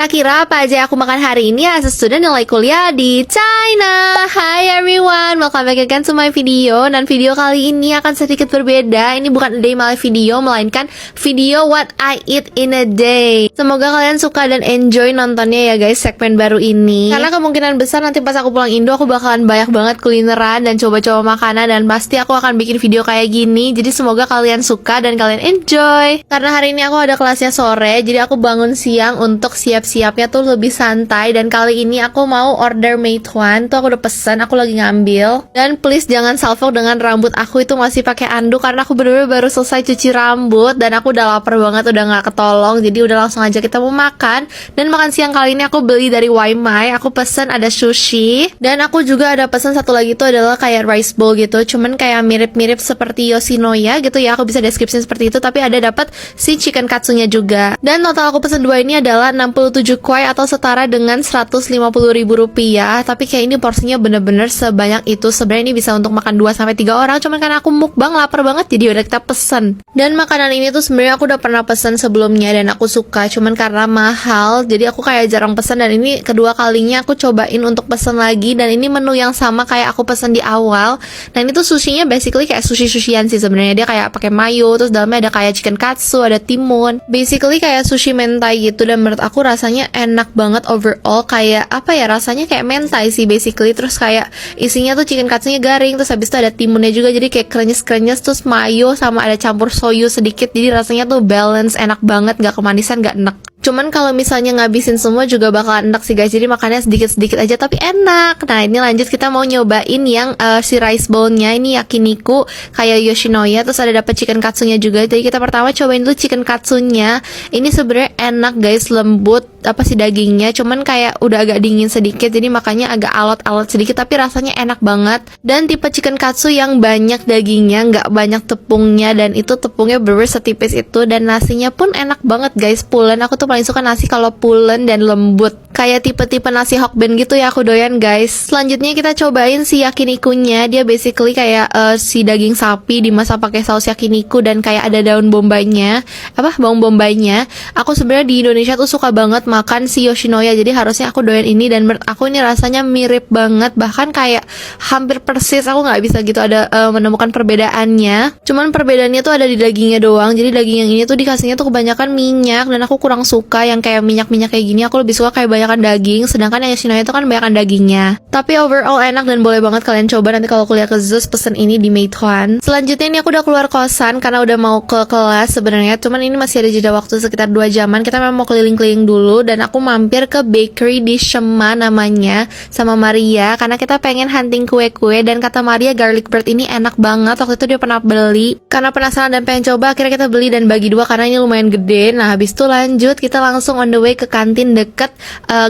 Kira apa aja yang aku makan hari ini as a student yang lagi kuliah di China. Hi everyone, welcome back again to my video. Dan video kali ini akan sedikit berbeda. Ini bukan a day my video, melainkan video what I eat in a day. Semoga kalian suka dan enjoy nontonnya ya guys, segmen baru ini. Karena kemungkinan besar nanti pas aku pulang Indo, aku bakalan banyak banget kulineran dan coba-coba makanan. Dan pasti aku akan bikin video kayak gini. Jadi semoga kalian suka dan kalian enjoy. Karena hari ini aku ada kelasnya sore, jadi aku bangun siang untuk siapnya tuh lebih santai. Dan kali ini aku mau order Meituan. Tuh aku udah pesan, aku lagi ngambil. Dan please jangan salfok dengan rambut aku itu masih pakai anduk, karena aku bener-bener baru selesai cuci rambut. Dan aku udah lapar banget, udah gak ketolong. Jadi udah langsung aja kita mau makan. Dan makan siang kali ini aku beli dari Waimai. Aku pesan ada sushi. Dan aku juga ada pesan satu lagi tuh adalah kayak rice bowl gitu. Cuman kayak mirip-mirip seperti Yoshinoya gitu ya. Aku bisa deskripsi seperti itu, tapi ada dapat si chicken katsunya juga. Dan total aku pesan dua ini adalah 67 kuai atau setara dengan Rp150.000. Tapi kayak ini porsinya bener-bener sebanyak itu. Sebenarnya ini bisa untuk makan 2-3 orang, cuman karena aku mukbang lapar banget jadi udah kita pesen. Dan makanan ini tuh sebenarnya aku udah pernah pesen sebelumnya dan aku suka, cuman karena mahal jadi aku kayak jarang pesen. Dan ini kedua kalinya aku cobain untuk pesen lagi, dan ini menu yang sama kayak aku pesen di awal. Dan itu sushinya basically kayak sushi-sushian sih sebenarnya. Dia kayak pakai mayo, terus dalamnya ada kayak chicken katsu, ada timun. Basically kayak sushi mentai gitu, dan menurut aku rasanya enak banget overall. Kayak apa ya, rasanya kayak mentai sih basically. Terus kayak isinya tuh chicken katsunya garing, terus habis itu ada timunnya juga, jadi kayak krenyes-krenyes, terus mayo sama ada campur soyu sedikit. Jadi rasanya tuh balance, enak banget, gak kemanisan, gak enek. Cuman kalau misalnya ngabisin semua juga bakalan enak sih guys. Jadi makannya sedikit-sedikit aja tapi enak. Nah ini lanjut kita mau nyobain yang si rice bowl-nya. Ini yakiniku kayak Yoshinoya. Terus ada dapat chicken katsunya juga. Jadi kita pertama cobain dulu chicken katsunya. Ini sebenarnya enak guys, lembut apa sih dagingnya. Cuman kayak udah agak dingin sedikit, jadi makanya agak alot-alot sedikit, tapi rasanya enak banget. Dan tipe chicken katsu yang banyak dagingnya, nggak banyak tepungnya. Dan itu tepungnya bener-bener setipis itu. Dan nasinya pun enak banget guys, pulen. Aku tuh paling suka nasi kalau pulen dan lembut, kayak tipe-tipe nasi Hokben gitu ya, aku doyan guys. Selanjutnya kita cobain si yakinikunya. Dia basically kayak si daging sapi dimasak pakai saus yakiniku dan kayak ada daun bombaynya, bawang bombaynya. Aku sebenarnya di Indonesia tuh suka banget makan si Yoshinoya, jadi harusnya aku doyan ini. Dan menurut aku ini rasanya mirip banget, bahkan kayak hampir persis. Aku nggak bisa gitu ada menemukan perbedaannya. Cuman perbedaannya tuh ada di dagingnya doang. Jadi daging yang ini tuh dikasihnya tuh kebanyakan minyak, dan aku kurang suka yang kayak minyak-minyak kayak gini. Aku lebih suka kayak banyakan daging, sedangkan yang Yoshinoya itu kan banyakan dagingnya. Tapi overall enak dan boleh banget kalian coba nanti kalau kuliah ke Zeus, pesen ini di Meituan. Selanjutnya ini aku udah keluar kosan karena udah mau ke kelas sebenarnya, cuman ini masih ada jeda waktu sekitar 2 jaman. Kita memang mau keliling-keliling dulu, dan aku mampir ke bakery di Shema namanya sama Maria karena kita pengen hunting kue-kue. Dan kata Maria garlic bread ini enak banget, waktu itu dia pernah beli. Karena penasaran dan pengen coba, akhirnya kita beli dan bagi 2 karena ini lumayan gede. Nah habis itu lanjut kita langsung on the way ke kantin deket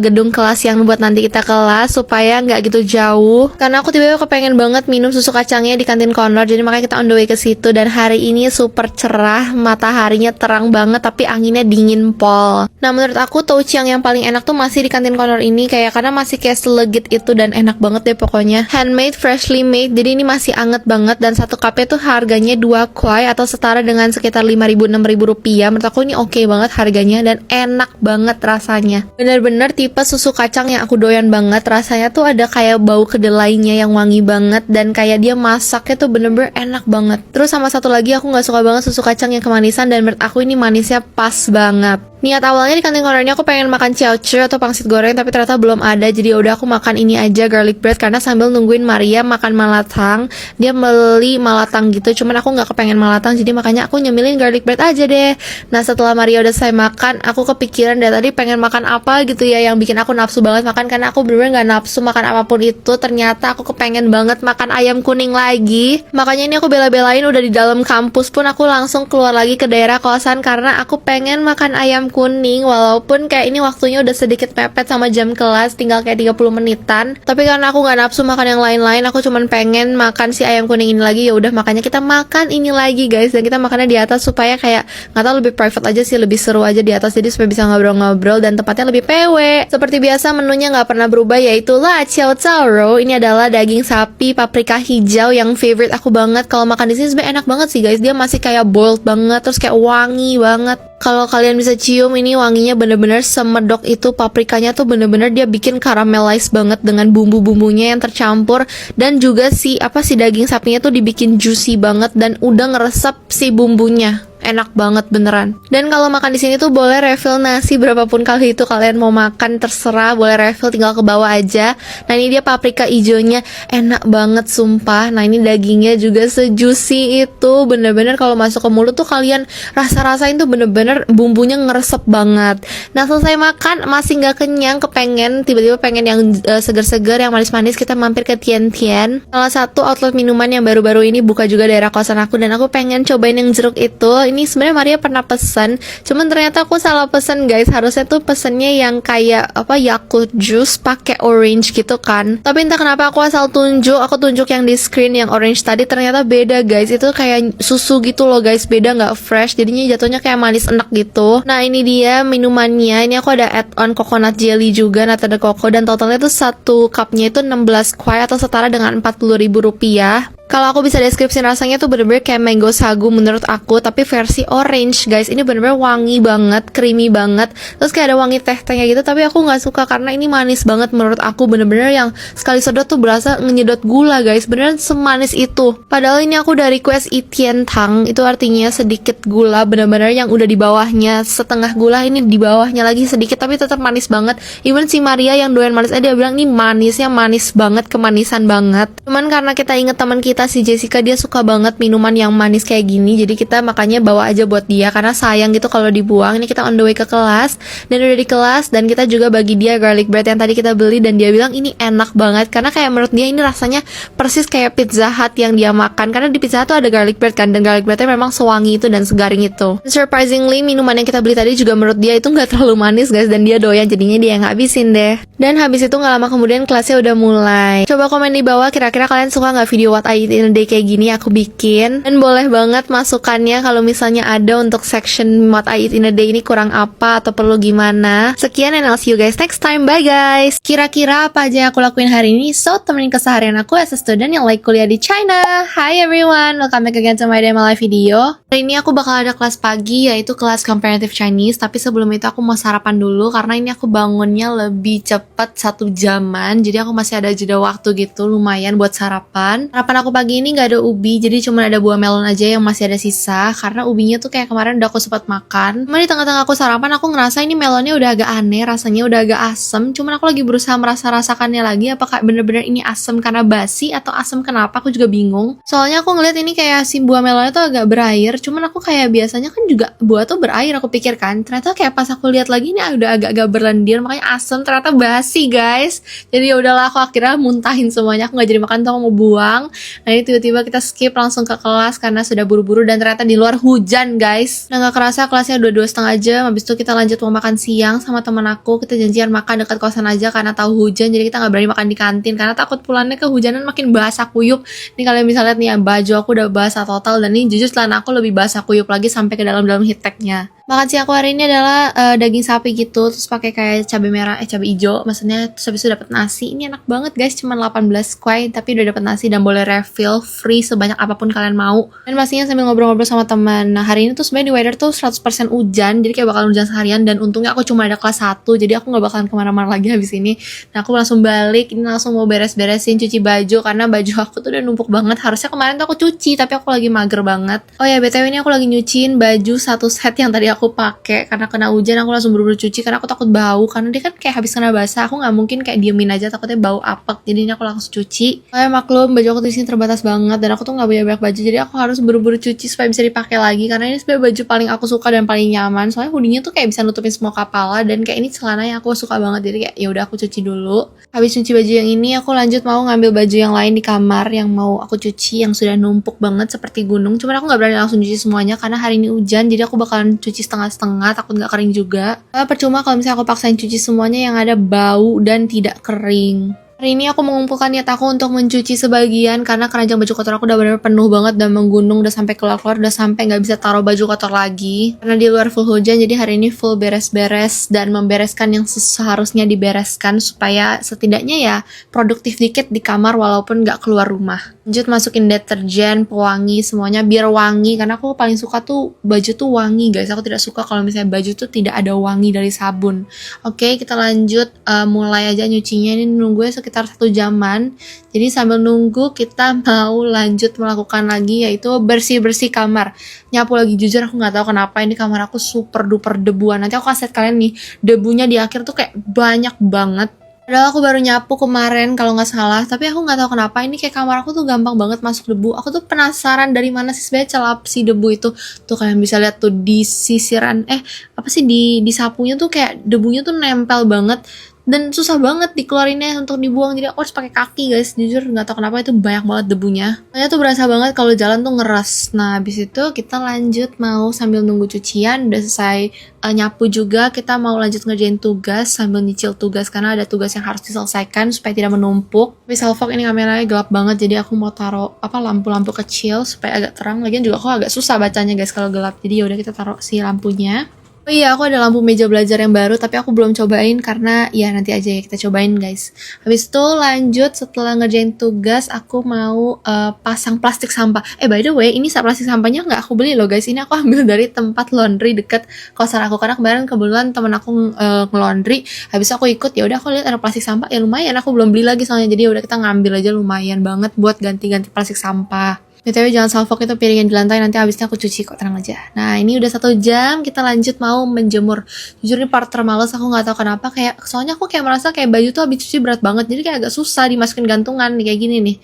gedung kelas yang buat nanti kita kelas, supaya nggak gitu jauh. Karena aku tiba-tiba kepengen banget minum susu kacangnya di kantin Conrad, jadi makanya kita on the way ke situ. Dan hari ini super cerah, mataharinya terang banget tapi anginnya dingin pol. Nah menurut aku touchiang yang paling enak tuh masih di kantin Conrad ini, kayak karena masih kayak selegit itu dan enak banget deh pokoknya. Handmade, freshly made, jadi ini masih anget banget. Dan satu cupnya tuh harganya 2 kuai atau setara dengan sekitar 5.000-6.000 rupiah. Menurut aku ini oke banget harganya dan enak banget rasanya. Bener-bener tipe susu kacang yang aku doyan banget. Rasanya tuh ada kayak bau kedelainya yang wangi banget, dan kayak dia masaknya tuh bener-bener enak banget. Terus sama satu lagi, aku gak suka banget susu kacang yang kemanisan, dan menurut aku ini manisnya pas banget. Niat awalnya di kantin Koreanya aku pengen makan ceoche atau pangsit goreng, tapi ternyata belum ada. Jadi udah aku makan ini aja, garlic bread, karena sambil nungguin Maria makan malatang. Dia beli malatang gitu, cuman aku gak kepengen malatang, jadi makanya aku nyemilin garlic bread aja deh. Nah setelah Maria udah selesai makan, aku kepikiran dari tadi pengen makan apa gitu ya yang bikin aku nafsu banget makan, karena aku bener-bener gak nafsu makan apapun itu. Ternyata aku kepengen banget makan ayam kuning lagi. Makanya ini aku bela-belain udah di dalam kampus pun aku langsung keluar lagi ke daerah kosan, karena aku pengen makan ayam kuning. Walaupun kayak ini waktunya udah sedikit mepet sama jam kelas, tinggal kayak 30 menitan. Tapi karena aku gak nafsu makan yang lain-lain, aku cuman pengen makan si ayam kuning ini lagi. Ya udah makanya kita makan ini lagi guys, dan kita makannya di atas supaya kayak nggak tahu, lebih private aja sih, lebih seru aja di atas, jadi supaya bisa ngobrol-ngobrol dan tempatnya lebih PW. Seperti biasa menunya nggak pernah berubah, yaitu la chow chow ro. Ini adalah daging sapi paprika hijau yang favorite aku banget. Kalau makan di sini sebenarnya enak banget sih guys, dia masih kayak boiled banget, terus kayak wangi banget. Kalau kalian bisa cium, ini wanginya bener-bener semedok itu. Paprikanya tuh bener-bener dia bikin caramelize banget dengan bumbu-bumbunya yang tercampur. Dan juga si daging sapinya tuh dibikin juicy banget dan udah ngeresep si bumbunya. Enak banget beneran. Dan kalau makan di sini tuh boleh refill nasi berapapun kali itu kalian mau makan, terserah, boleh refill, tinggal ke bawah aja. Nah ini dia paprika hijaunya, enak banget sumpah. Nah ini dagingnya juga sejuicy itu, bener-bener kalau masuk ke mulut tuh kalian rasa-rasain tuh bener-bener bumbunya ngeresep banget. Nah selesai makan masih nggak kenyang, kepengen tiba-tiba pengen yang seger-seger, yang manis-manis, kita mampir ke Tian Tian, salah satu outlet minuman yang baru-baru ini buka juga daerah kosan aku, dan aku pengen cobain yang jeruk itu. Ini sebenarnya Maria pernah pesan, cuman ternyata aku salah pesan guys. Harusnya tuh pesennya yang kayak Yakult juice pakai orange gitu kan. Tapi entah kenapa aku asal aku tunjuk yang di screen yang orange tadi, ternyata beda guys. Itu kayak susu gitu loh guys, beda, nggak fresh, jadinya jatuhnya kayak manis enak gitu. Nah ini dia minumannya. Ini aku ada add on coconut jelly juga, nata de coco, dan totalnya tuh satu cupnya itu 16 kuai atau setara dengan 40.000 rupiah. Kalau aku bisa deskripsi rasanya tuh bener-bener kayak mango sagu menurut aku, tapi versi orange guys. Ini bener-bener wangi banget, creamy banget, terus kayak ada wangi teh-tehnya gitu. Tapi aku nggak suka karena ini manis banget menurut aku. Bener-bener yang sekali sedot tuh berasa nyedot gula guys, beneran semanis itu. Padahal ini aku udah request itian tang, itu artinya sedikit gula, bener-bener yang udah di bawahnya setengah gula, ini di bawahnya lagi sedikit, tapi tetap manis banget. Even si Maria yang doyan manis dia bilang ini manisnya manis banget, kemanisan banget. Cuman karena kita inget teman kita si Jessica, dia suka banget minuman yang manis kayak gini, jadi kita makanya bawa aja buat dia karena sayang gitu kalau dibuang. Ini kita on the way ke kelas, dan udah di kelas, dan kita juga bagi dia garlic bread yang tadi kita beli, dan dia bilang ini enak banget karena kayak menurut dia ini rasanya persis kayak Pizza Hut yang dia makan, karena di Pizza Hut tuh ada garlic bread kan, dan garlic breadnya memang sewangi itu dan segaring itu. And surprisingly minuman yang kita beli tadi juga menurut dia itu nggak terlalu manis guys, dan dia doyan, jadinya dia yang habisin deh. Dan habis itu nggak lama kemudian kelasnya udah mulai. Coba komen di bawah kira-kira kalian suka nggak video what I eat in a day kayak gini aku bikin, dan boleh banget masukannya kalau misalnya ada untuk section what I eat in a day ini kurang apa atau perlu gimana. Sekian, and I'll see you guys next time. Bye guys. Kira-kira apa aja yang aku lakuin hari ini? So temenin keseharian aku as a student yang lagi kuliah di China. Hi everyone, welcome back again to my day my life video. Hari ini aku bakal ada kelas pagi, yaitu kelas comparative Chinese. Tapi sebelum itu aku mau sarapan dulu karena ini aku bangunnya lebih cepat 1 jaman, jadi aku masih ada jeda waktu gitu lumayan buat sarapan. Sarapan aku pagi ini nggak ada ubi, jadi cuma ada buah melon aja yang masih ada sisa, karena ubinya tuh kayak kemarin udah aku sempat makan. Cuma di tengah-tengah aku sarapan aku ngerasa ini melonnya udah agak aneh, rasanya udah agak asem. Cuman aku lagi berusaha merasa-rasakannya lagi, apakah bener-bener ini asem karena basi atau asem kenapa, aku juga bingung. Soalnya aku ngeliat ini kayak si buah melonnya tuh agak berair, cuman aku kayak biasanya kan juga buah tuh berair aku pikir kan, ternyata kayak pas aku lihat lagi ini udah agak-agak berlendir, makanya asem, ternyata basi guys. Jadi ya udahlah, aku akhirnya muntahin semuanya, aku nggak jadi makan tuh, aku mau buang. Nah ini tiba-tiba kita skip langsung ke kelas karena sudah buru-buru, dan ternyata di luar hujan guys. Nah nggak kerasa kelasnya udah 2,5 jam. Habis itu kita lanjut mau makan siang sama temen aku. Kita janjian makan dekat kosan aja karena tahu hujan, jadi kita nggak berani makan di kantin karena takut pulangnya kehujanan makin basah kuyup. Ini kalian bisa lihat nih ya, baju aku udah basah total, dan ini jujur celana aku lebih basah kuyup lagi sampai ke dalam heat tag-nya. Makan siang aku hari ini adalah daging sapi gitu, terus pakai kayak cabai merah, cabai hijau maksudnya. Terus habis itu dapat nasi. Ini enak banget guys, cuma 18 kuai tapi udah dapat nasi dan boleh refill free sebanyak apapun kalian mau. Dan pastinya sambil ngobrol-ngobrol sama teman. Nah hari ini tuh sebenarnya di weather tuh 100% hujan, jadi kayak bakalan hujan seharian, dan untungnya aku cuma ada kelas 1, jadi aku nggak bakalan kemana-mana lagi habis ini. Nah aku langsung balik, ini langsung mau beres-beresin, cuci baju karena baju aku tuh udah numpuk banget. Harusnya kemarin tuh aku cuci, tapi aku lagi mager banget. Oh ya BTW, ini aku lagi nyuciin baju satu set yang tadi aku pakai karena kena hujan. Aku langsung buru-buru cuci karena aku takut bau, karena dia kan kayak habis kena basah. Aku nggak mungkin kayak diemin aja, takutnya bau apek, jadi ini aku langsung cuci. Kayak maklum baju aku di sini terbatas banget, dan aku tuh nggak punya banyak baju, jadi aku harus buru-buru cuci supaya bisa dipakai lagi, karena ini sebenarnya baju paling aku suka dan paling nyaman. Soalnya hoodie-nya tuh kayak bisa nutupin semua kepala, dan kayak ini celana yang aku suka banget, jadi kayak ya udah aku cuci dulu. Habis cuci baju yang ini, aku lanjut mau ngambil baju yang lain di kamar yang mau aku cuci, yang sudah numpuk banget seperti gunung. Cuman aku nggak berani langsung cuci semuanya karena hari ini hujan, jadi aku bakalan cuci setengah-setengah, takut nggak kering juga. Percuma kalau misalnya aku paksain cuci semuanya, yang ada bau dan tidak kering. Hari ini aku mengumpulkan niat aku untuk mencuci sebagian karena keranjang baju kotor aku udah benar-benar penuh banget dan menggunung, udah sampai keluar-keluar, udah sampai nggak bisa taruh baju kotor lagi karena di luar full hujan. Jadi hari ini full beres-beres dan membereskan yang seharusnya dibereskan supaya setidaknya ya produktif dikit di kamar walaupun nggak keluar rumah. Lanjut masukin deterjen, pewangi, semuanya biar wangi. Karena aku paling suka tuh baju tuh wangi guys. Aku tidak suka kalau misalnya baju tuh tidak ada wangi dari sabun. Oke, kita lanjut mulai aja nyucinya. Ini nunggunya sekitar 1 jaman. Jadi sambil nunggu kita mau lanjut melakukan lagi yaitu bersih-bersih kamar. Nyapu lagi, jujur aku nggak tahu kenapa ini kamar aku super duper debuan. Nanti aku kasih kalian nih, debunya di akhir tuh kayak banyak banget. Padahal aku baru nyapu kemarin kalau nggak salah, tapi aku nggak tahu kenapa ini kayak kamar aku tuh gampang banget masuk debu. Aku tuh penasaran dari mana sih sebenarnya celap si debu itu. Tuh kalian bisa lihat tuh di sisiran, apa sih di sapunya tuh kayak debunya tuh nempel banget. Dan susah banget dikeluarinnya untuk dibuang, jadi aku harus pakai kaki guys. Jujur nggak tahu kenapa itu banyak banget debunya. Soalnya tuh berasa banget kalau jalan tuh ngeres. Nah habis itu kita lanjut mau sambil nunggu cucian. Udah selesai nyapu juga, kita mau lanjut ngerjain tugas sambil nyicil tugas karena ada tugas yang harus diselesaikan supaya tidak menumpuk. Tapi Salfok ini kameranya gelap banget, jadi aku mau taruh lampu-lampu kecil supaya agak terang. Lagian juga aku agak susah bacanya guys kalau gelap, jadi yaudah kita taruh si lampunya. Oh iya, aku ada lampu meja belajar yang baru, tapi aku belum cobain karena ya nanti aja ya kita cobain guys. Habis itu lanjut setelah ngerjain tugas, aku mau pasang plastik sampah. By the way, ini plastik sampahnya nggak aku beli loh guys. Ini aku ambil dari tempat laundry deket kosan aku karena kemarin kebetulan temen aku nge-laundry. Habis itu aku ikut, ya udah aku lihat ada plastik sampah, ya lumayan. Aku belum beli lagi soalnya, jadi udah kita ngambil aja, lumayan banget buat ganti-ganti plastik sampah. BTW jangan salfok itu piringnya di lantai, nanti habisnya aku cuci kok, tenang aja. Nah ini udah 1 jam, kita lanjut mau menjemur. Jujur ini part termales, aku nggak tahu kenapa, kayak soalnya aku kayak merasa kayak baju tuh habis cuci berat banget, jadi kayak agak susah dimasukin gantungan nih, kayak gini nih.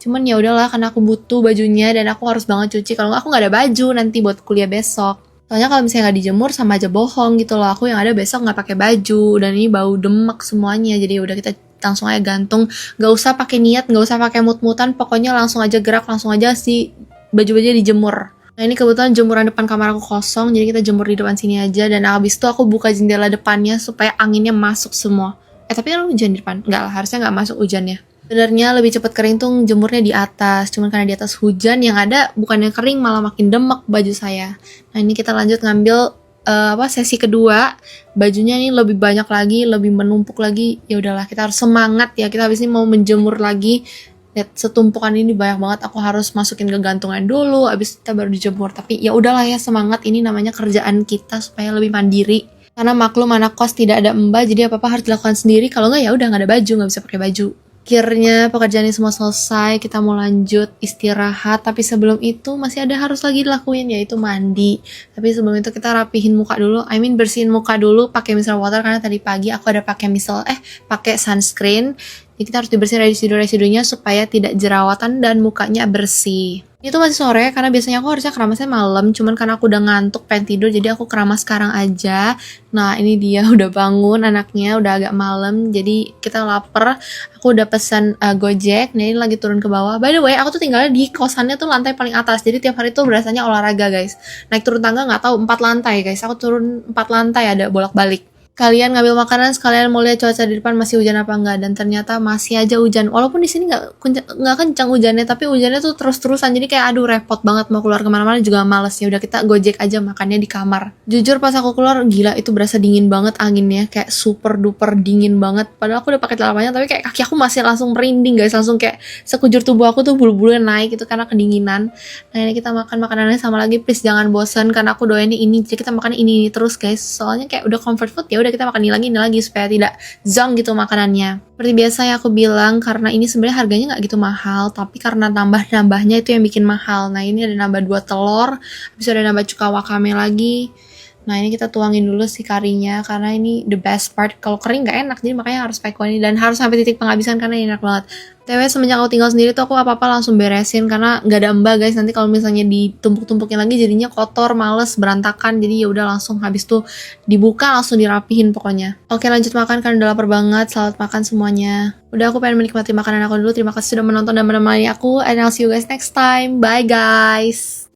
Cuman ya udahlah karena aku butuh bajunya dan aku harus banget cuci, kalau nggak aku nggak ada baju nanti buat kuliah besok. Soalnya kalau misalnya nggak dijemur sama aja bohong gitu loh, aku yang ada besok nggak pakai baju dan ini bau demek semuanya, jadi udah kita langsung aja gantung, nggak usah pakai niat, nggak usah pakai mut-mutan, pokoknya langsung aja gerak, langsung aja si baju-baju dijemur. Nah ini kebetulan jemuran depan kamar aku kosong, jadi kita jemur di depan sini aja, dan abis itu aku buka jendela depannya supaya anginnya masuk semua. Tapi kan hujan di depan, nggak lah, harusnya nggak masuk hujannya. Sebenarnya lebih cepat kering tuh jemurnya di atas, cuman karena di atas hujan yang ada bukannya kering malah makin demek baju saya. Nah ini kita lanjut ngambil sesi kedua, bajunya ini lebih banyak lagi, lebih menumpuk lagi. Ya udahlah, kita harus semangat ya, kita habis ini mau menjemur lagi. Lihat setumpukan ini banyak banget, aku harus masukin ke gantungan dulu, habis kita baru dijemur. Tapi ya udahlah ya, semangat, ini namanya kerjaan kita supaya lebih mandiri. Karena maklum anak kos tidak ada mbak, jadi apa-apa harus dilakukan sendiri, kalau nggak ya udah nggak ada baju, nggak bisa pakai baju. Akhirnya pekerjaan ini semua selesai, kita mau lanjut istirahat, tapi sebelum itu masih ada harus lagi dilakuin, yaitu mandi. Tapi sebelum itu kita rapihin muka dulu, bersihin muka dulu pakai micellar water, karena tadi pagi aku ada pakai pakai sunscreen. Jadi kita harus dibersihin residu-residunya supaya tidak jerawatan dan mukanya bersih. Ini tuh masih sore, karena biasanya aku harusnya keramasnya malam, cuman karena aku udah ngantuk pengen tidur, jadi aku keramas sekarang aja. Nah ini dia udah bangun anaknya, udah agak malam, jadi kita lapar. Aku udah pesan Gojek, nah ini lagi turun ke bawah. By the way, aku tuh tinggalnya di kosannya tuh lantai paling atas, jadi tiap hari tuh berasanya olahraga guys. Naik turun tangga nggak tahu 4 lantai guys, aku turun 4 lantai ada bolak-balik. Kalian ngambil makanan sekalian mau lihat cuaca di depan masih hujan apa enggak, dan ternyata masih aja hujan. Walaupun di sini nggak kencang hujannya, tapi hujannya tuh terus-terusan, jadi kayak aduh repot banget mau keluar kemana-mana juga males. Ya udah kita Gojek aja makannya di kamar. Jujur pas aku keluar gila itu berasa dingin banget anginnya, kayak super duper dingin banget. Padahal aku udah pakai celana, tapi kayak kaki aku masih langsung merinding guys, langsung kayak sekujur tubuh aku tuh bulu-bulunya naik gitu karena kedinginan. Nah ini kita makan makanannya sama lagi, please jangan bosan karena aku doain ini, jadi kita makan ini terus guys. Soalnya kayak udah comfort food, ya udah kita makan ini lagi supaya tidak zonk gitu makanannya. Seperti biasa ya aku bilang, karena ini sebenarnya harganya nggak gitu mahal, tapi karena nambahnya itu yang bikin mahal. Nah ini ada nambah 2 telur, habis ada nambah cuka wakame lagi. Nah ini kita tuangin dulu si karinya, karena ini the best part. Kalau kering nggak enak, jadi makanya harus pakai kuah ini, dan harus sampai titik penghabisan karena enak banget. TW semenjak aku tinggal sendiri tuh aku apa-apa langsung beresin, karena nggak ada mbak guys. Nanti kalau misalnya ditumpuk-tumpukin lagi jadinya kotor, males, berantakan. Jadi ya udah langsung habis tuh dibuka langsung dirapihin pokoknya. Oke lanjut makan karena udah lapar banget. Selamat makan semuanya. Udah aku pengen menikmati makanan aku dulu. Terima kasih sudah menonton dan menemani aku, and I'll see you guys next time. Bye guys.